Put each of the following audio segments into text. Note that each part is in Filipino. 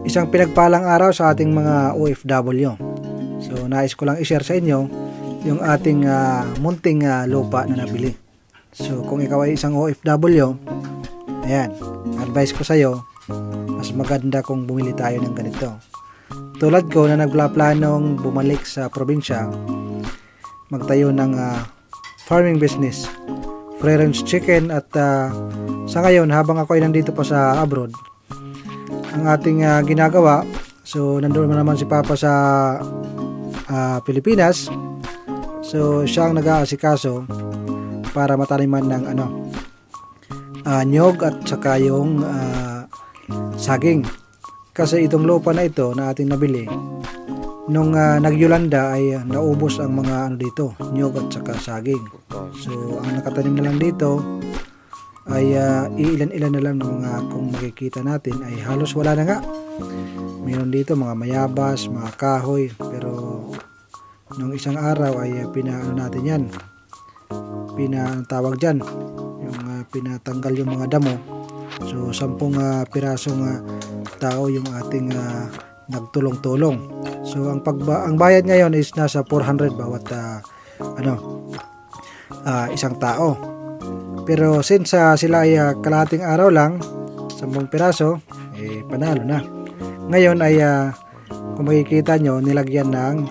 Isang pinagpalang araw sa ating mga OFW. So nais ko lang i-share sa inyo yung ating munting lupa na nabili. So kung ikaw ay isang OFW, ayan, advice ko sa iyo, mas maganda kung bumili tayo ng ganito. Tulad ko na nagplanong bumalik sa probinsya, magtayo ng farming business, free range chicken, at sa ngayon habang ako ay nandito pa sa abroad, ang ating ginagawa, so nandoon naman si Papa sa Pilipinas, so siya ang nag-aasikaso para mataniman ng nyog at saka yung saging. Kasi itong lupa na ito na ating nabili, nung nagyulanda ay naubos ang mga dito, nyog at saka saging. So ang nakatanim na lang dito ay iilan-ilan na lang ng mga, kung makikita natin ay halos wala na nga. Meron dito mga mayabas, mga kahoy, pero nung isang araw ay natin yan, pinatawag dyan, yung pinatanggal yung mga damo. So 10 pirasong tao yung ating nagtulong-tulong. So ang bayad ngayon is nasa 400 bawat isang tao. Pero since sila ay kalahating araw lang, 10 piraso, panalo na. Ngayon ay kung makikita nyo, nilagyan ng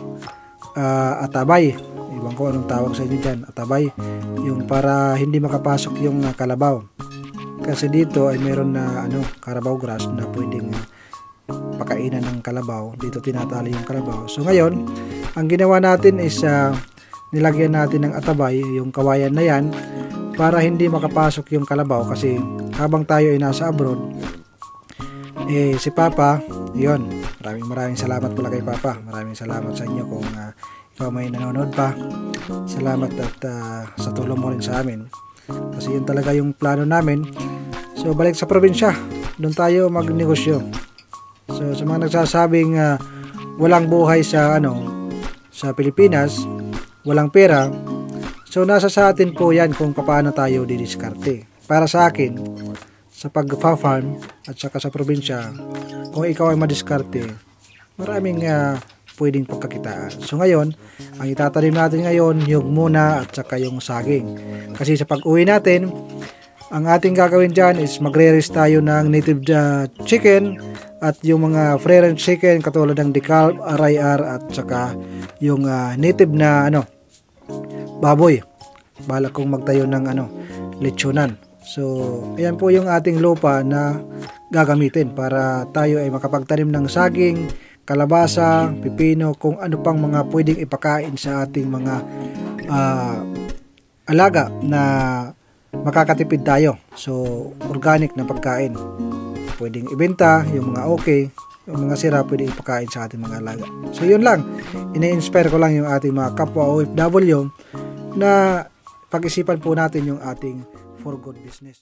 atabay. Ibang ko anong tawag sa inyo dyan, atabay. Yung para hindi makapasok yung kalabaw. Kasi dito ay meron na carabao grass na pwedeng pakainan ng kalabaw. Dito tinatali yung kalabaw. So ngayon, ang ginawa natin is nilagyan natin ng atabay, yung kawayan na yan, para hindi makapasok yung kalabaw. Kasi habang tayo ay nasa abroad, si Papa, yun, maraming salamat pala kay Papa. Maraming salamat sa inyo kung ikaw may nanonood pa. Salamat at sa tulong mo rin sa amin. Kasi yun talaga yung plano namin. So balik sa probinsya, doon tayo magnegosyo. So sa mga nagsasabing walang buhay sa sa Pilipinas, walang pera, so nasa sa atin po yan kung paano tayo didiskarte. Para sa akin, sa pag-farm at saka sa probinsya, kung ikaw ay madiskarte, maraming pwedeng pagkakitaan. So ngayon, ang itatanim natin ngayon, yung muna at saka yung saging. Kasi sa pag-uwi natin, ang ating gagawin dyan is magre-raise tayo ng native chicken at yung mga free range chicken katulad ng decalb, RIR at saka yung native na baboy. Balak kong magtayo ng lechonan. So ayan po yung ating lupa na gagamitin para tayo ay makapagtanim ng saging, kalabasa, pipino, kung ano pang mga pwedeng ipakain sa ating mga alaga na makakatipid tayo. So organic na pagkain pwedeng ibenta, yung mga okay, yung mga sira pwedeng ipakain sa ating mga alaga. So yun lang, ini-inspire ko lang yung ating mga kapwa OFW na pag-isipan po natin yung ating for good business.